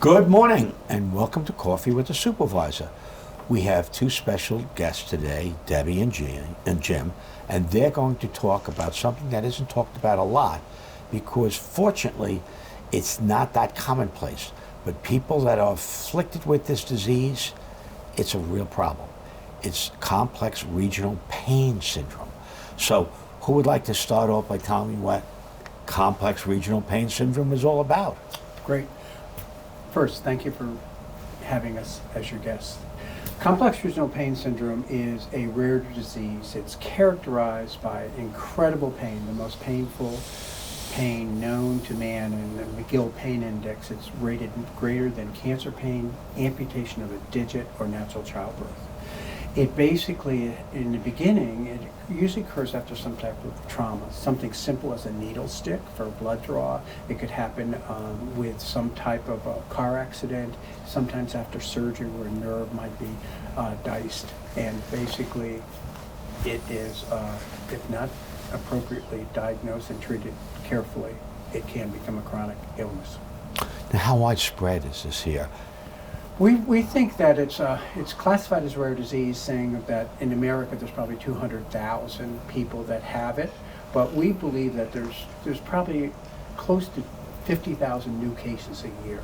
Good morning and welcome to Coffee with the Supervisor. We have two special guests today, Debbie and Jim, and they're going to talk about something that isn't talked about a lot because fortunately it's not that commonplace. But people that are afflicted with this disease, it's a real problem. It's complex regional pain syndrome. So who would like to start off by telling me what complex regional pain syndrome is all about? Great. First, thank you for having us as your guests. Complex regional pain syndrome is a rare disease. It's characterized by incredible pain, the most painful pain known to man, and the McGill Pain Index. It's rated greater than cancer pain, amputation of a digit, or natural childbirth. It basically, in the beginning, it usually occurs after some type of trauma. Something simple as a needle stick for blood draw. It could happen with some type of a car accident, sometimes after surgery where a nerve might be diced. And basically, it is, if not appropriately diagnosed and treated carefully, it can become a chronic illness. Now, how widespread is this here? We think that it's classified as a rare disease, saying that in America there's probably 200,000 people that have it, but we believe that there's probably close to 50,000 new cases a year.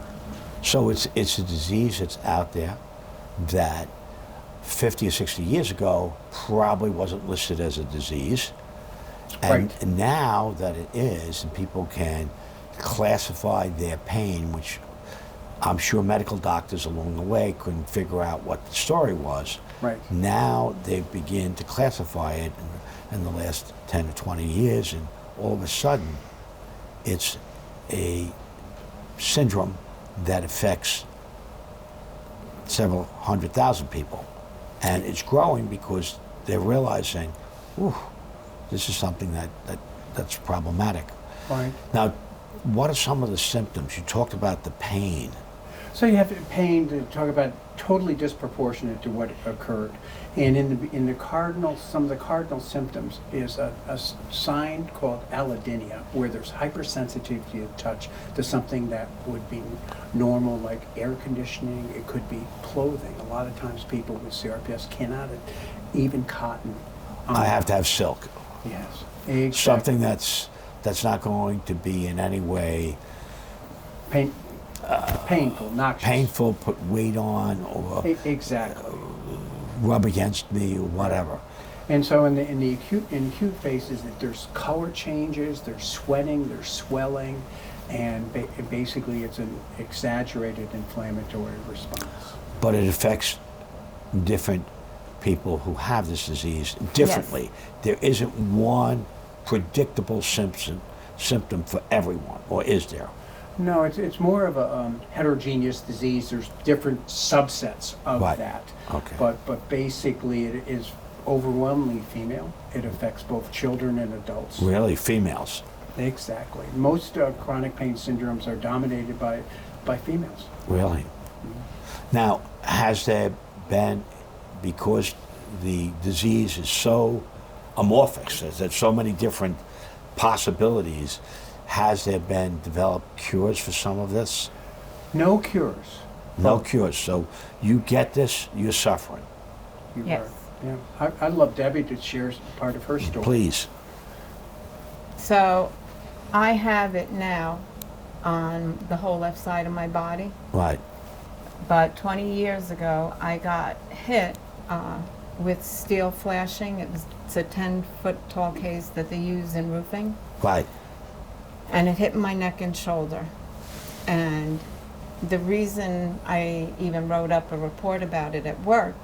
So it's a disease that's out there that 50 or 60 years ago probably wasn't listed as a disease. And Right. now that it is, and people can classify their pain, which I'm sure medical doctors along the way couldn't figure out what the story was. Right. Now they begin to classify it in the last 10 or 20 years, and all of a sudden it's a syndrome that affects several 100,000 people. And it's growing because they're realizing, ooh, this is something that's problematic. Right. Now, what are some of the symptoms? You talked about the pain. So you have pain to talk about totally disproportionate to what occurred. And in the cardinal, some of the cardinal symptoms is a sign called allodynia, where there's hypersensitivity to touch to something that would be normal, like air conditioning. It could be clothing. A lot of times people with CRPS cannot, even cotton. I have to have silk. Yes. Exactly. Something that's not going to be in any way painful, noxious. painful, put weight on, or Exactly. rub against me, or whatever. And so in the acute phases, that there's color changes, there's sweating, there's swelling, and basically it's an exaggerated inflammatory response. But it affects different people who have this disease differently. Yes. There isn't one predictable symptom for everyone, or is there? No, it's more of a heterogeneous disease. There's different subsets of Right. that. Okay. But basically it is overwhelmingly female. It affects both children and adults. Really, females? Exactly. Most chronic pain syndromes are dominated by females. Really? Now, has there been, because the disease is so amorphous, there's so many different possibilities, has there been developed cures for some of this? No cures. No cures. So you get this, you're suffering. You Yes. are. Yeah. I'd love Debbie to share part of her story. Please. So I have it now on the whole left side of my body, Right. but 20 years ago I got hit with steel flashing. It's a 10-foot tall case that they use in roofing, Right. and it hit my neck and shoulder. And the reason I even wrote up a report about it at work,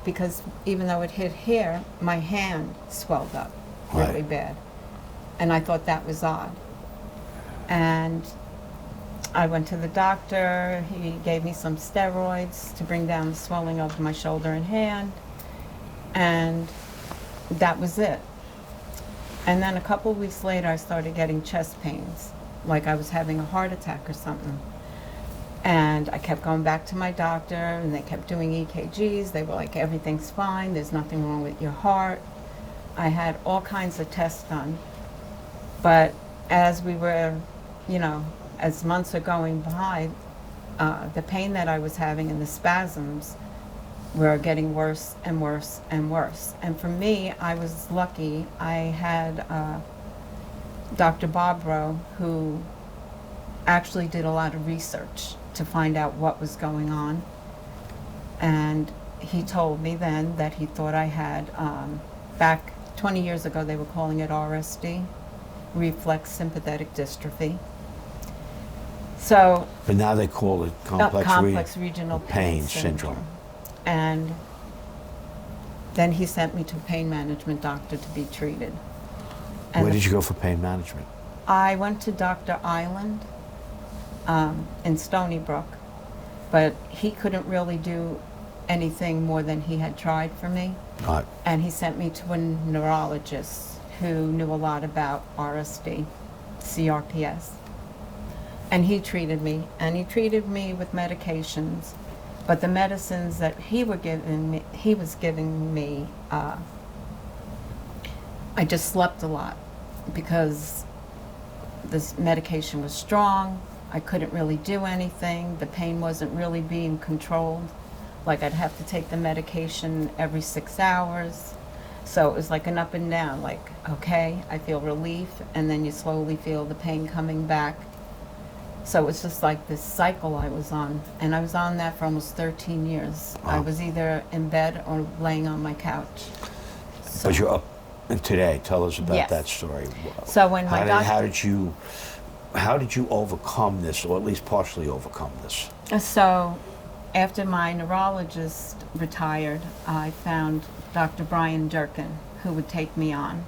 because even though it hit here, my hand swelled up really Right. bad. And I thought that was odd. And I went to the doctor. He gave me some steroids to bring down the swelling of my shoulder and hand. And that was it. And then a couple of weeks later, I started getting chest pains, like I was having a heart attack or something. And I kept going back to my doctor, and they kept doing EKGs. They were like, everything's fine, there's nothing wrong with your heart. I had all kinds of tests done. But as we were, as months are going by, the pain that I was having and the spasms were getting worse and worse and worse. And for me, I was lucky. I had Dr. Barbaro, who actually did a lot of research to find out what was going on. And he told me then that he thought I had, back 20 years ago, they were calling it RSD, reflex sympathetic dystrophy. So, But now they call it complex regional pain syndrome. And then he sent me to a pain management doctor to be treated. And Where did you go for pain management? I went to Dr. Island in Stony Brook, but he couldn't really do anything more than he had tried for me. Right. And he sent me to a neurologist who knew a lot about RSD, CRPS. And he treated me, with medications, but the medicines that he was giving me, I just slept a lot because this medication was strong. I couldn't really do anything. The pain wasn't really being controlled. Like, I'd have to take the medication every 6 hours. So it was like an up and down, like, okay, I feel relief, and then you slowly feel the pain coming back. So it was just like this cycle I was on, and I was on that for almost 13 years. Wow. I was either in bed or laying on my couch. So, But you're up today. Tell us about Yes. that story. So when my How did you overcome this, or at least partially overcome this? So after my neurologist retired, I found Dr. Brian Durkin, who would take me on.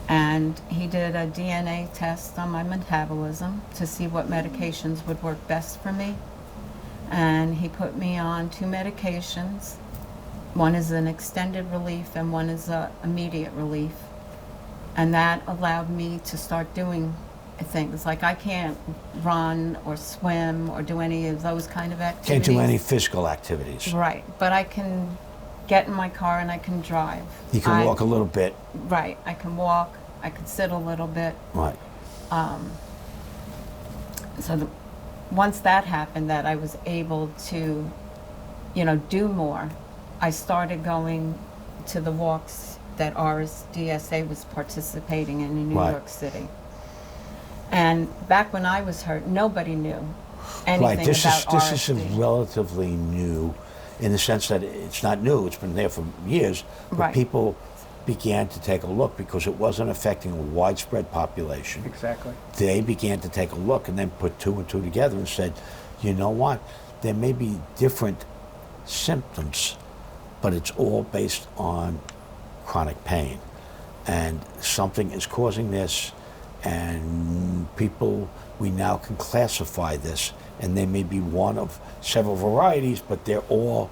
And he did a DNA test on my metabolism to see what medications would work best for me. And he put me on 2 medications. One is an extended relief and one is a immediate relief. And that allowed me to start doing things. Like, I can't run or swim or do any of those kind of activities. Can't do any physical activities. Right, but I can get in my car and I can drive. You can walk a little bit. Right, I can walk, I can sit a little bit. Right. Once that happened, that I was able to, do more, I started going to the walks that RSDSA was participating in New Right. York City. And back when I was hurt, nobody knew anything Right. This about is RSD. relatively new, in the sense that it's not new. It's been there for years, but Right. people began to take a look because it wasn't affecting a widespread population. Exactly. They began to take a look and then put 2 and 2 together and said, you know what? There may be different symptoms, but it's all based on chronic pain, and something is causing this. And we now can classify this, and they may be one of several varieties, but they're all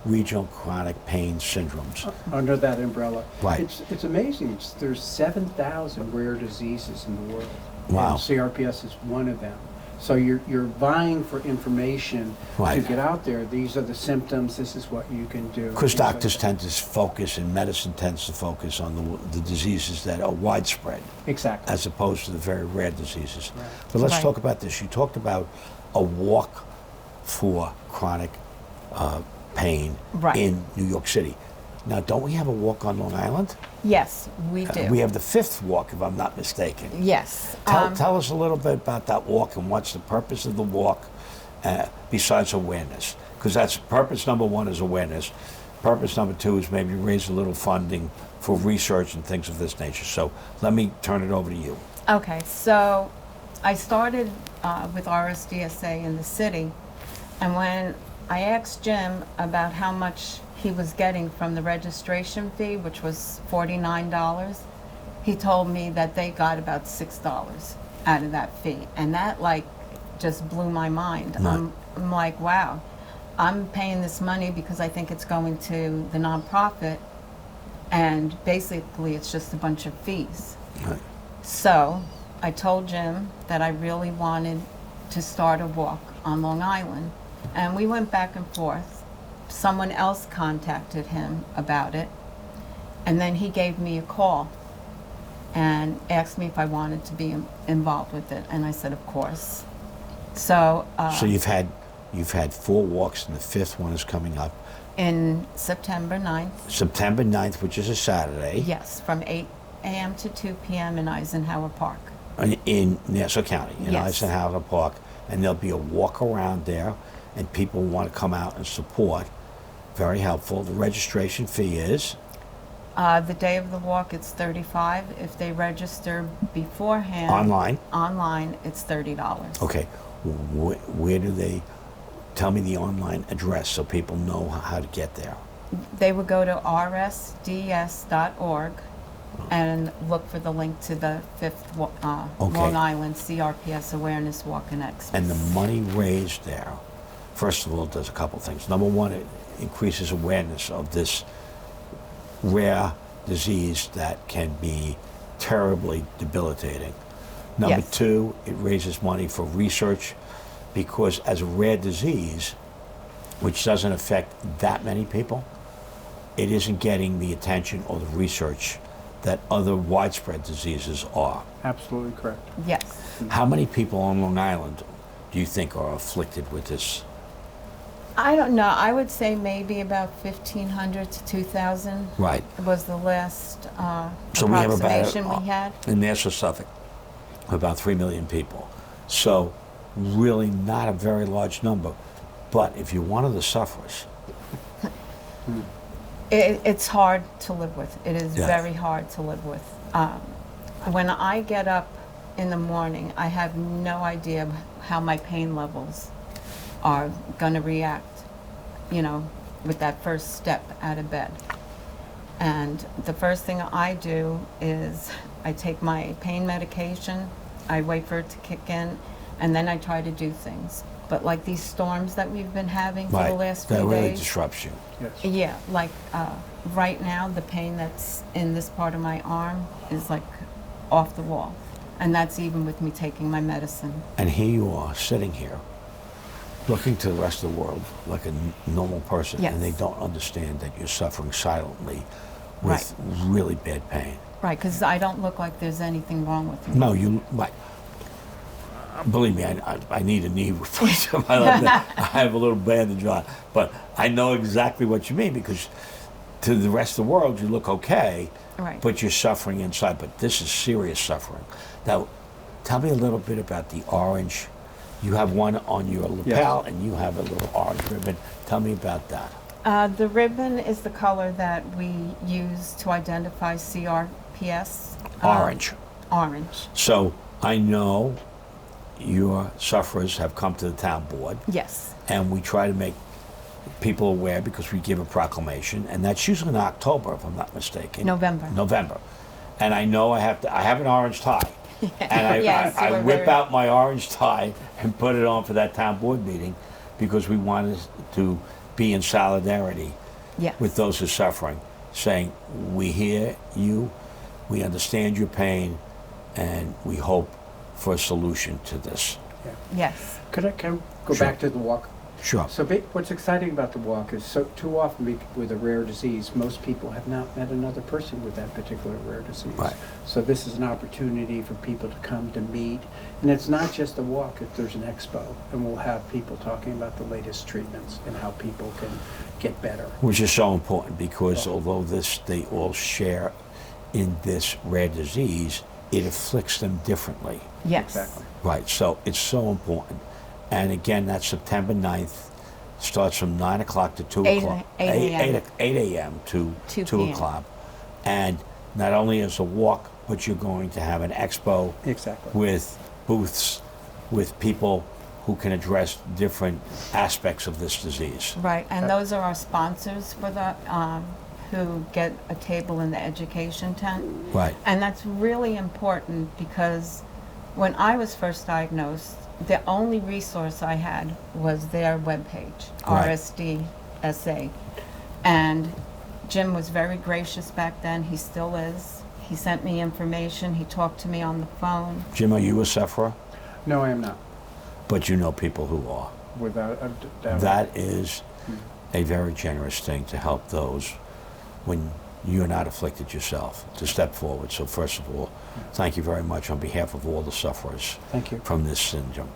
regional chronic pain syndromes. Under that umbrella. Right. It's amazing. There's 7,000 rare diseases in the world. Wow. And CRPS is one of them. So you're vying for information Right. to get out there. These are the symptoms. This is what you can do. Because things like doctors that. tend to focus, and medicine tends to focus on the diseases that are widespread, Exactly. as opposed to the very rare diseases. But let's Right. talk about this. You talked about a walk for chronic pain Right. in New York City. Now, don't we have a walk on Long Island? Yes, we do. We have the 5th walk, if I'm not mistaken. Yes. Tell us a little bit about that walk and what's the purpose of the walk, besides awareness. Because that's purpose number 1 is awareness. Purpose number 2 is maybe raise a little funding for research and things of this nature. So let me turn it over to you. Okay, so I started with RSDSA in the city, and when I asked Jim about how much he was getting from the registration fee, which was $49, he told me that they got about $6 out of that fee. And that, like, just blew my mind. Right. I'm like, wow, I'm paying this money because I think it's going to the nonprofit, and basically it's just a bunch of fees. Right. So I told Jim that I really wanted to start a walk on Long Island, and we went back and forth. Someone else contacted him about it, and then he gave me a call and asked me if I wanted to be involved with it, and I said, of course. So So you've had You've had 4 walks, and the 5th one is coming up In September 9th, September 9th, which is a Saturday, yes, from 8 a.m. to 2 p.m. in Eisenhower Park. in Nassau County, in Yes. Eisenhower Park. And there'll be a walk around there, and people want to come out and support. Very helpful. The registration fee is, The day of the walk, it's $35. If they register beforehand. online. It's $30. Okay, where do they, tell me the online address so people know how to get there. They would go to rsds.org and look for the link to the 5th Okay. Long Island CRPS Awareness Walk and Expo. And the money raised there, first of all, does a couple things. Number one, it increases awareness of this rare disease that can be terribly debilitating. Number Yes. two, it raises money for research, because as a rare disease, which doesn't affect that many people, it isn't getting the attention or the research that other widespread diseases are. Absolutely correct. Yes. How many people on Long Island do you think are afflicted with this? I don't know. I would say maybe about 1,500 to 2,000 Right. was the last So we have about, approximation we had. in Nassau, Suffolk, about 3 million people. So really not a very large number. But if you're one of the sufferers, It's hard to live with. It is Yes. very hard to live with. When I get up in the morning, I have no idea how my pain levels are going to react, with that first step out of bed. And the first thing I do is I take my pain medication, I wait for it to kick in, and then I try to do things. But like these storms that we've been having for the last few that really days. disrupts you. Yes. Yeah, like right now, the pain that's in this part of my arm is like off the wall. And that's even with me taking my medicine. And here you are, sitting here, looking to the rest of the world like a normal person, Yes. and they don't understand that you're suffering silently with really bad pain. Right, because I don't look like there's anything wrong with me. No, you, like, believe me, I need a knee replacement. I have a little bandage on, but I know exactly what you mean, because to the rest of the world you look okay, Right. but you're suffering inside. But this is serious suffering. Now, tell me a little bit about the orange. You have one on your lapel, Yes. and you have a little orange ribbon. Tell me about that. The ribbon is the color that we use to identify CRPS. Orange. Orange, So I know your sufferers have come to the town board, yes. and we try to make people aware because we give a proclamation, and that's usually in October, if I'm not mistaken. November. And I know I have an orange tie. And Yes, you I were whip very- out my orange tie and put it on for that town board meeting, because we wanted to be in solidarity Yes. with those who are suffering, saying, we hear you, we understand your pain, and we hope for a solution to this. Yeah. Yes. Can I go Sure. back to the walk? Sure. So what's exciting about the walk is, so too often with a rare disease, most people have not met another person with that particular rare disease. Right. So this is an opportunity for people to come to meet. And it's not just a walk, there's an expo, and we'll have people talking about the latest treatments and how people can get better. Which is so important, because although they all share in this rare disease, it afflicts them differently. Yes. Exactly. Right, so it's so important. And again, that's September 9th. Starts from 9 o'clock to 2 8 o'clock. a.m. 8 a.m. to 2 2 p.m. o'clock. And not only is a walk, but you're going to have an expo Exactly. with booths with people who can address different aspects of this disease. Right, and those are our sponsors for the, who get a table in the education tent. Right. And that's really important, because when I was first diagnosed, the only resource I had was their webpage, Right. RSDSA. And Jim was very gracious back then, he still is. He sent me information, he talked to me on the phone. Jim, are you a sufferer? No, I am not, But you know people who are. without a doubt. That is a very generous thing to help those when you're not afflicted yourself, to step forward. So first of all, thank you very much on behalf of all the sufferers Thank you. from this syndrome.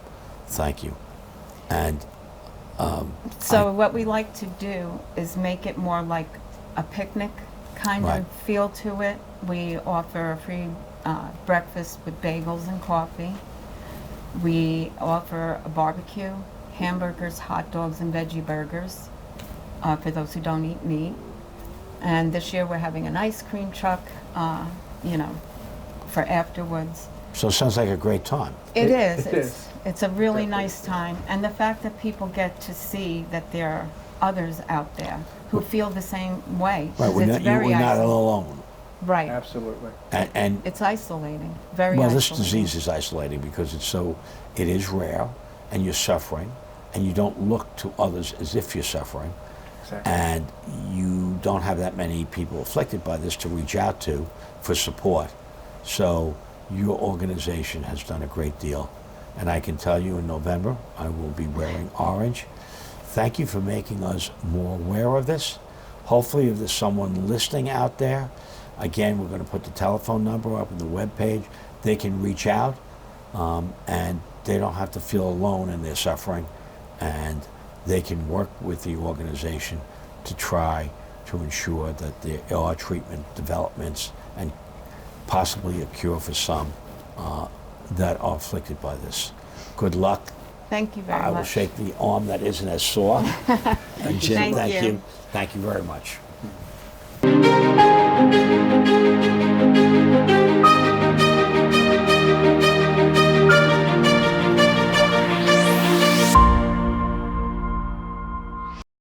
Thank you. And So what we like to do is make it more like a picnic kind Right. of feel to it. We offer a free breakfast with bagels and coffee. We offer a barbecue, hamburgers, hot dogs, and veggie burgers for those who don't eat meat. And this year we're having an ice cream truck, for afterwards. So it sounds like a great time. It is. It is. It's a really Definitely. nice time. And the fact that people get to see that there are others out there who feel the same way. 'cause Right, we're it's not, very we're not isolating. alone. Right. Absolutely. And It's isolating. Very well, this isolating. disease is isolating because it is rare, and you're suffering, and you don't look to others as if you're suffering, Exactly. and you don't have that many people afflicted by this to reach out to for support. So your organization has done a great deal, and I can tell you in November I will be wearing orange. Thank you for making us more aware of this. Hopefully, if there's someone listening out there, again, we're going to put the telephone number up on the webpage. They can reach out, and they don't have to feel alone in their suffering, and they can work with the organization to try to ensure that there are treatment developments and possibly a cure for some that are afflicted by this. Good luck. Thank you very I much. will shake the arm that isn't as sore. And Jim, Thank you. Thank you very much.